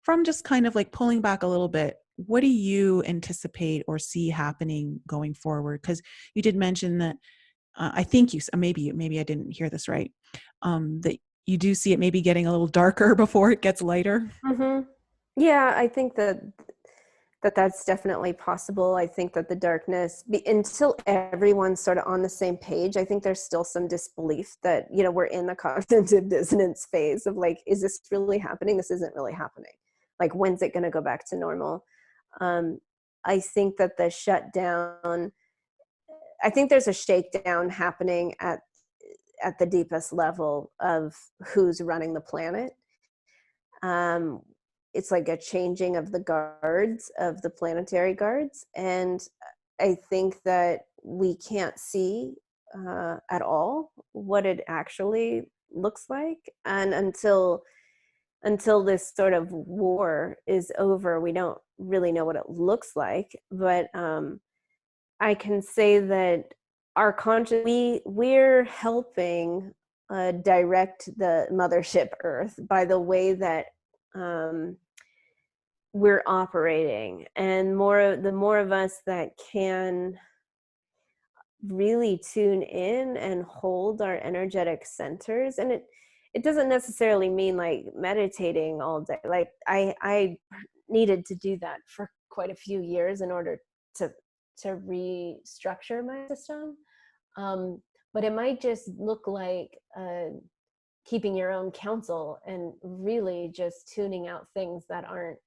from just kind of like pulling back a little bit, what do you anticipate or see happening going forward? Because you did mention that, I think maybe I didn't hear this right, that you do see it maybe getting a little darker before it gets lighter. Mm-hmm. Yeah, I think that's definitely possible. I think that the darkness, until everyone's sort of on the same page, I think there's still some disbelief that, we're in the cognitive dissonance phase of like, is this really happening? This isn't really happening. Like, when's it going to go back to normal? I think that the shutdown, I think there's a shakedown happening at the deepest level of who's running the planet. Um, it's like a changing of the guards, of the planetary guards. And I think that we can't see at all what it actually looks like. And until this sort of war is over, we don't really know what it looks like. But I can say that our conscious, we're helping direct the mothership Earth by the way that um, we're operating, and the more of us that can really tune in and hold our energetic centers. And it doesn't necessarily mean like meditating all day. Like I needed to do that for quite a few years in order to restructure my system. But it might just look like keeping your own counsel and really just tuning out things that aren't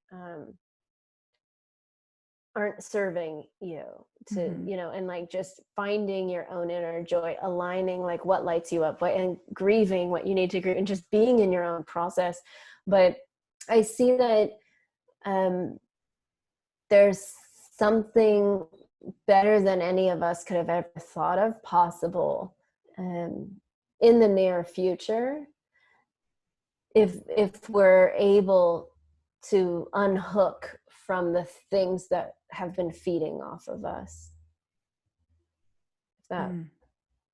serving you, to you know, and like just finding your own inner joy, aligning like what lights you up, and grieving what you need to grieve, and just being in your own process. But I see that there's something better than any of us could have ever thought of possible in the near future, if we're able to unhook from the things that have been feeding off of us. If that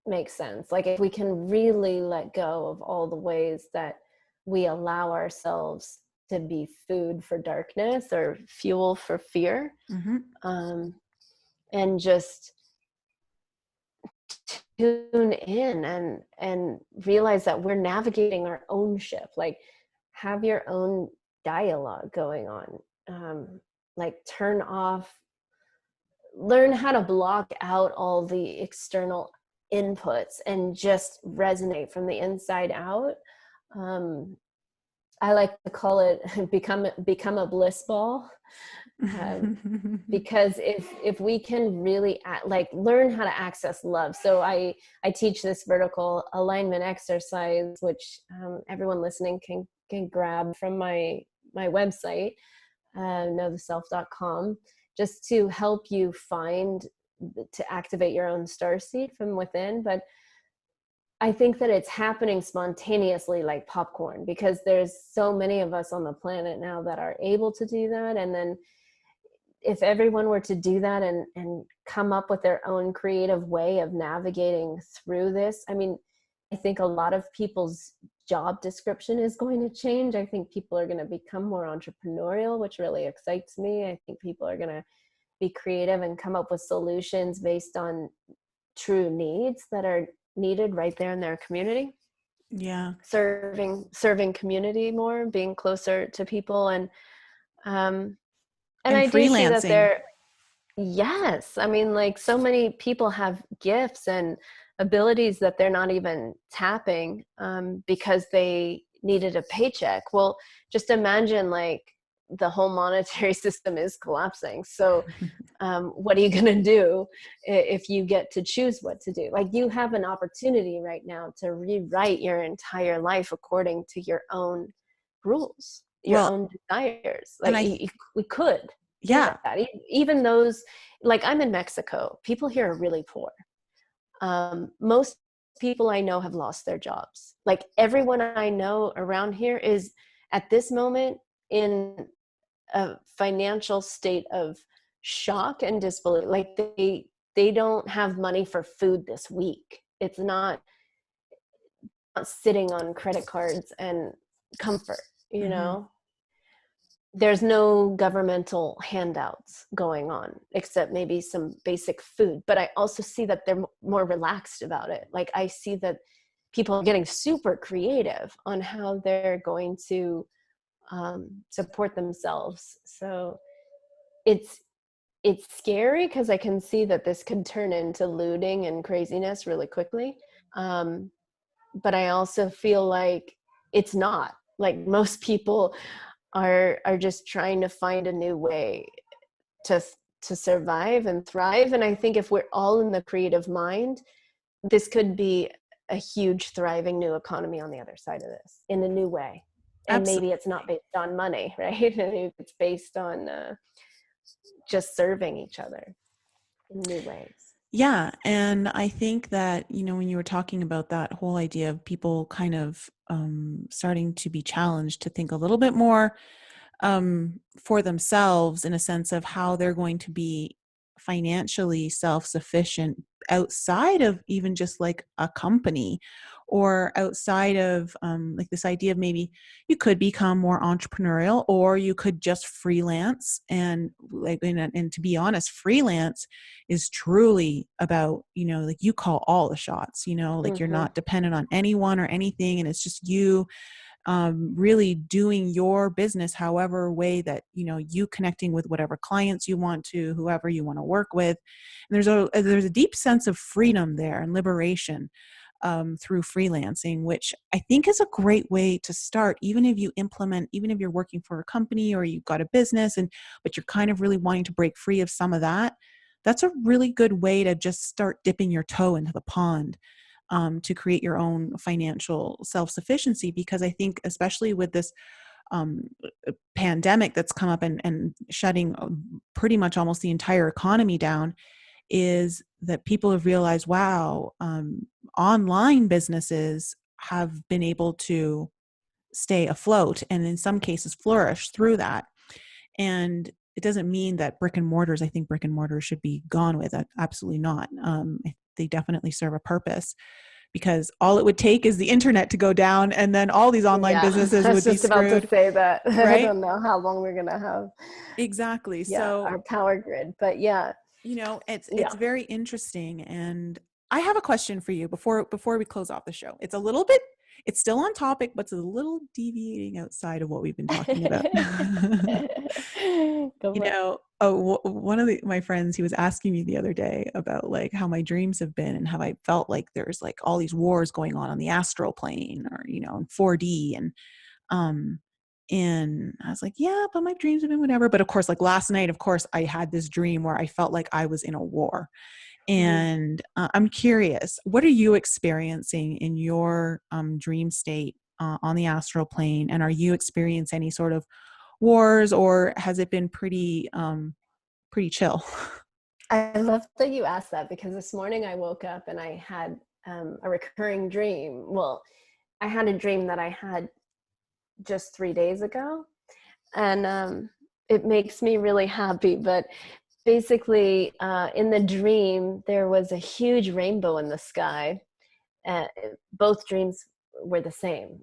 makes sense. Like if we can really let go of all the ways that we allow ourselves to be food for darkness or fuel for fear, and just tune in and realize that we're navigating our own ship. Like have your own dialogue going on. Like turn off, learn how to block out all the external inputs and just resonate from the inside out. I like to call it become a bliss ball. Because if we can really learn how to access love. So I teach this vertical alignment exercise, which everyone listening can grab from my website, knowtheself.com, just to help you to activate your own starseed from within. But I think that it's happening spontaneously like popcorn, because there's so many of us on the planet now that are able to do that. And then if everyone were to do that and come up with their own creative way of navigating through this, I mean, I think a lot of people's job description is going to change. I think people are going to become more entrepreneurial, which really excites me. I think people are going to be creative and come up with solutions based on true needs that are needed right there in their community. Yeah. Serving community more, being closer to people, and I do see that yes, I mean, like so many people have gifts and abilities that they're not even tapping because they needed a paycheck. Well, just imagine like the whole monetary system is collapsing. So what are you going to do if you get to choose what to do? Like you have an opportunity right now to rewrite your entire life according to your own rules, your own desires. Like we could. Yeah. Even those, like I'm in Mexico, people here are really poor. Most people I know have lost their jobs. Like everyone I know around here is at this moment in a financial state of shock and disbelief. Like they don't have money for food this week. It's not sitting on credit cards and comfort, you know? There's no governmental handouts going on except maybe some basic food. But I also see that they're more relaxed about it. Like I see that people are getting super creative on how they're going to support themselves. So it's scary because I can see that this could turn into looting and craziness really quickly. But I also feel like it's not. Like most people are just trying to find a new way to survive and thrive. And I think if we're all in the creative mind, this could be a huge thriving new economy on the other side of this in a new way. And maybe it's not based on money, right? Maybe it's based on just serving each other in new ways. Yeah. And I think that, you know, when you were talking about that whole idea of people kind of starting to be challenged to think a little bit more for themselves in a sense of how they're going to be financially self-sufficient outside of even just like a company, or outside of like this idea of maybe you could become more entrepreneurial, or you could just freelance. And like, and to be honest, freelance is truly about, like you call all the shots, like you're not dependent on anyone or anything. And it's just you really doing your business however way that you connecting with whatever clients you want to, whoever you want to work with. And there's a deep sense of freedom there and liberation through freelancing, which I think is a great way to start. Even if you're working for a company or you've got a business, but you're kind of really wanting to break free of some of that, that's a really good way to just start dipping your toe into the pond. To create your own financial self-sufficiency. Because I think, especially with this pandemic that's come up and shutting pretty much almost the entire economy down, is that people have realized, wow, online businesses have been able to stay afloat and in some cases flourish through that. And it doesn't mean that I think brick and mortars should be gone with. Absolutely not. They definitely serve a purpose, because all it would take is the internet to go down and then all these online businesses I would was be just about screwed. to say that. I Right? don't know how long we're going to have. Exactly. Yeah, So, our power grid. But yeah. it's very interesting. And I have a question for you before we close off the show. It's still on topic, but it's a little deviating outside of what we've been talking about. One of my friends, he was asking me the other day about like how my dreams have been and how I felt like there's like all these wars going on the astral plane, or, in 4D. And I was like, yeah, but my dreams have been whatever. But of course, like last night, of course, I had this dream where I felt like I was in a war. And I'm curious, what are you experiencing in your dream state on the astral plane? And are you experiencing any sort of wars, or has it been pretty chill? I love that you asked that, because this morning I woke up and I had a recurring dream. Well, I had a dream that I had just 3 days ago, and it makes me really happy. But basically, in the dream, there was a huge rainbow in the sky. Both dreams were the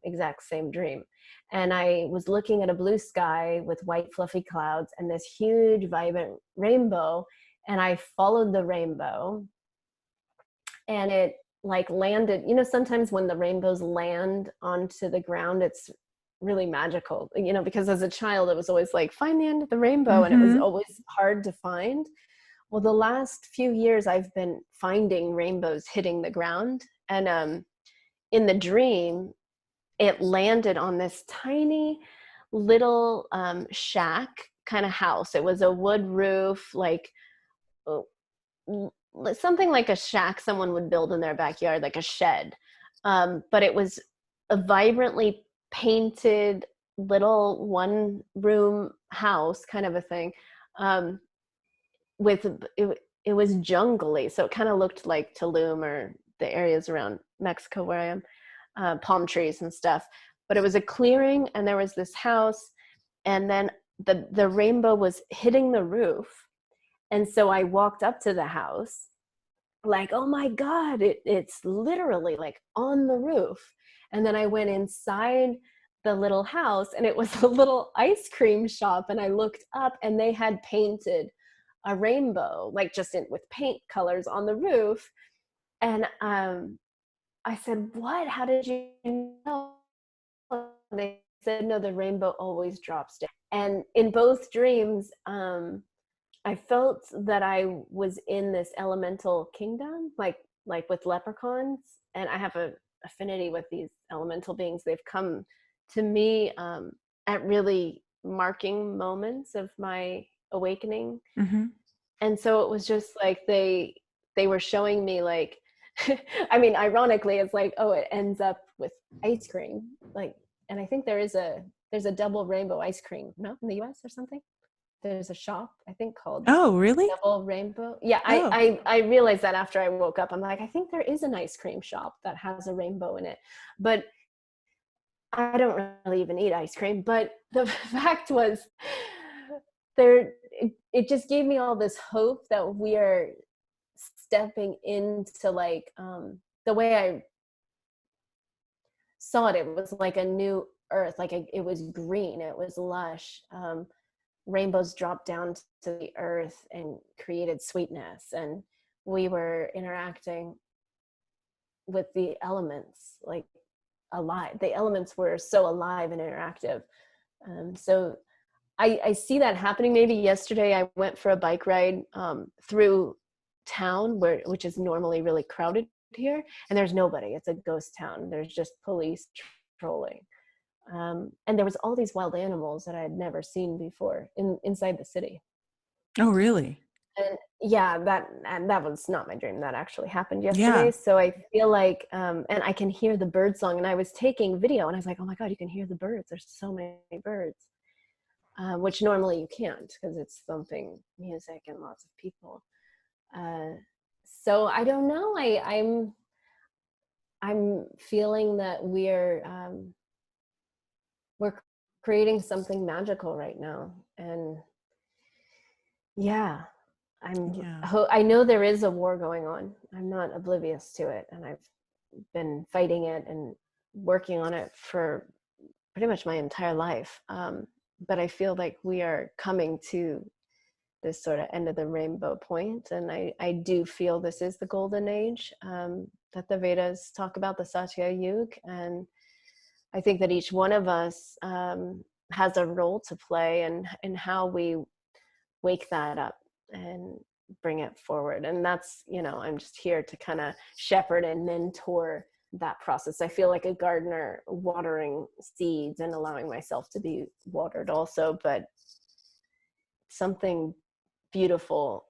exact same dream. And I was looking at a blue sky with white fluffy clouds and this huge vibrant rainbow. And I followed the rainbow, and it like landed, sometimes when the rainbows land onto the ground, it's really magical, because as a child, it was always like, find the end of the rainbow. And it was always hard to find. Well, the last few years I've been finding rainbows hitting the ground. And in the dream, it landed on this tiny little shack kind of house. It was a wood roof, like something like a shack someone would build in their backyard, like a shed. But it was a vibrantly painted little one-room house kind of a thing. It was jungly, so it kind of looked like Tulum or the areas around Mexico where I am, palm trees and stuff. But it was a clearing, and there was this house, and then the rainbow was hitting the roof. And so I walked up to the house like, oh my God, it's literally like on the roof. And then I went inside the little house, and it was a little ice cream shop. And I looked up, and they had painted a rainbow, like just with paint colors on the roof. And I said, what? How did you know? And they said, no, the rainbow always drops down. And in both dreams, I felt that I was in this elemental kingdom, like with leprechauns. And I have a affinity with these elemental beings. They've come to me at really marking moments of my awakening. And so it was just like they were showing me, like, I mean, ironically, it's like, oh, it ends up with ice cream, like, and I think there's a double rainbow ice cream, no, in the US or something. There's a shop, I think, called really? Double Rainbow. Yeah, Oh. I realized that after I woke up. I'm like, I think there is an ice cream shop that has a rainbow in it. But I don't really even eat ice cream. But the fact was, it just gave me all this hope that we are stepping into like, the way I saw it, it was like a new earth, like it was green, it was lush. Rainbows dropped down to the earth and created sweetness, and we were interacting with the elements like alive. The elements were so alive and interactive. So I see that happening. Maybe yesterday I went for a bike ride through town, which is normally really crowded here, and there's nobody. It's a ghost town. There's just police patrolling. And there was all these wild animals that I had never seen before inside the city. Oh, really? And yeah, that was not my dream. That actually happened yesterday. Yeah. So I feel like, and I can hear the bird song, and I was taking video and I was like, oh my God, you can hear the birds. There's so many birds, which normally you can't because it's thumping music and lots of people. So I don't know. I'm feeling that we're creating something magical right now. And yeah, I know there is a war going on. I'm not oblivious to it. And I've been fighting it and working on it for pretty much my entire life. But I feel like we are coming to this sort of end of the rainbow point. And I do feel this is the golden age that the Vedas talk about, the Satya Yuga. And I think that each one of us has a role to play in how we wake that up and bring it forward. And that's, I'm just here to kind of shepherd and mentor that process. I feel like a gardener watering seeds and allowing myself to be watered also, but something beautiful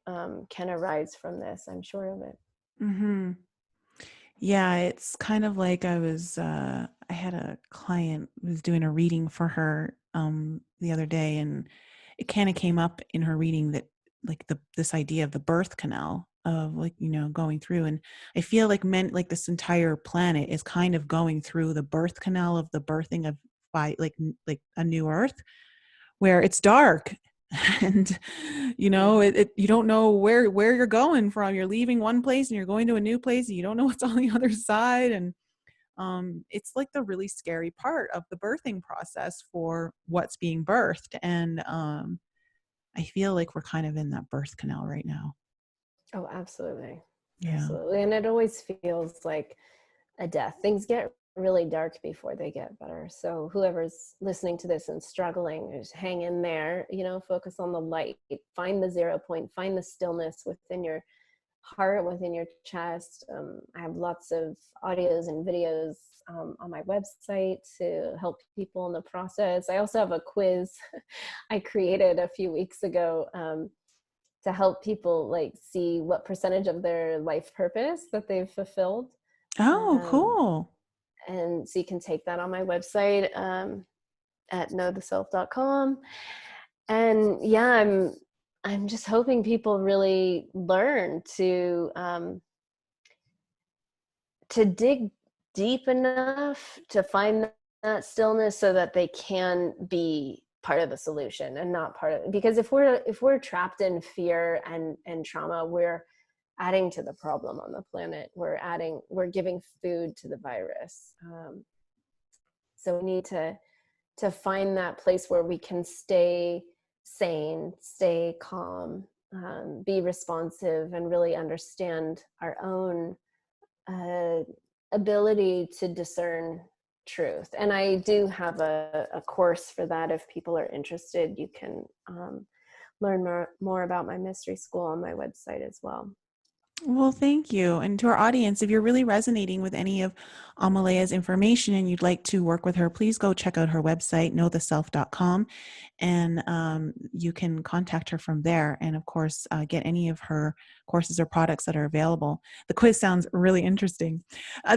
can arise from this. I'm sure of it. Mm-hmm. Yeah, it's kind of like I had a client who was doing a reading for her the other day, and it kind of came up in her reading that like this idea of the birth canal of like, going through. And I feel like this entire planet is kind of going through the birth canal of the birthing of like a new earth where it's dark. And you don't know where you're going from. You're leaving one place and you're going to a new place and you don't know what's on the other side. And it's like the really scary part of the birthing process for what's being birthed. And I feel like we're kind of in that birth canal right now. Oh, absolutely. Yeah. Absolutely. And it always feels like a death. Things get really dark before they get better. So whoever's listening to this and struggling, just hang in there, focus on the light, find the 0 point, find the stillness within your heart, within your chest. I have lots of audios and videos on my website to help people in the process. I also have a quiz I created a few weeks ago to help people like see what percentage of their life purpose that they've fulfilled. Oh, cool. And so you can take that on my website at knowtheself.com. And yeah, I'm just hoping people really learn to dig deep enough to find that stillness so that they can be part of the solution and not part of it. Because if we're trapped in fear and trauma, we're adding to the problem on the planet. We're giving food to the virus. So we need to find that place where we can stay sane, stay calm, be responsive, and really understand our own ability to discern truth. And I do have a course for that. If people are interested, you can learn more about my mystery school on my website as well. Well, thank you. And to our audience, if you're really resonating with any of Amelia's information and you'd like to work with her, please go check out her website, knowtheself.com, and you can contact her from there. And of course, get any of her courses or products that are available. The quiz sounds really interesting.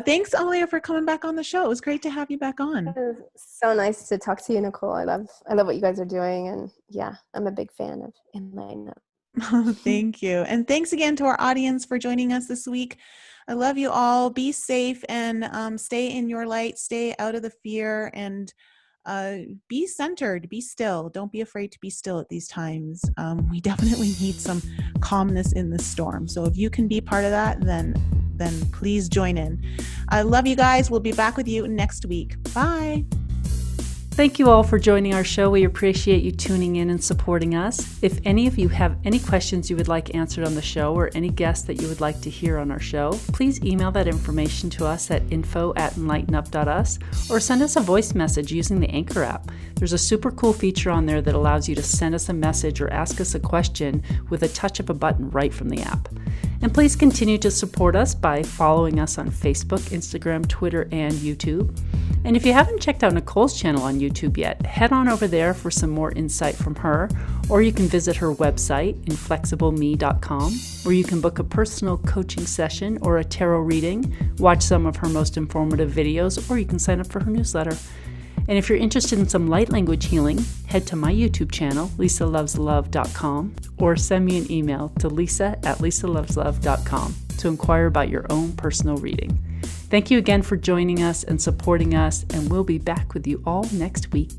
Thanks, Amelia, for coming back on the show. It was great to have you back on. So nice to talk to you, Nicole. I love what you guys are doing. And yeah, I'm a big fan of enLIGHTenUP. Thank you. And thanks again to our audience for joining us this week. I love you all. Be safe and stay in your light, stay out of the fear, and be centered, be still. Don't be afraid to be still at these times. We definitely need some calmness in the storm. So if you can be part of that, then please join in. I love you guys. We'll be back with you next week. Bye. Thank you all for joining our show. We appreciate you tuning in and supporting us. If any of you have any questions you would like answered on the show or any guests that you would like to hear on our show, please email that information to us at info@enlightenup.us or send us a voice message using the Anchor app. There's a super cool feature on there that allows you to send us a message or ask us a question with a touch of a button right from the app. And please continue to support us by following us on Facebook, Instagram, Twitter, and YouTube. And if you haven't checked out Nicole's channel on YouTube yet, head on over there for some more insight from her, or you can visit her website, inflexibleme.com, where you can book a personal coaching session or a tarot reading, watch some of her most informative videos, or you can sign up for her newsletter. And if you're interested in some light language healing, head to my YouTube channel, lisaloveslove.com, or send me an email to lisa@lisaloveslove.com to inquire about your own personal reading. Thank you again for joining us and supporting us, and we'll be back with you all next week.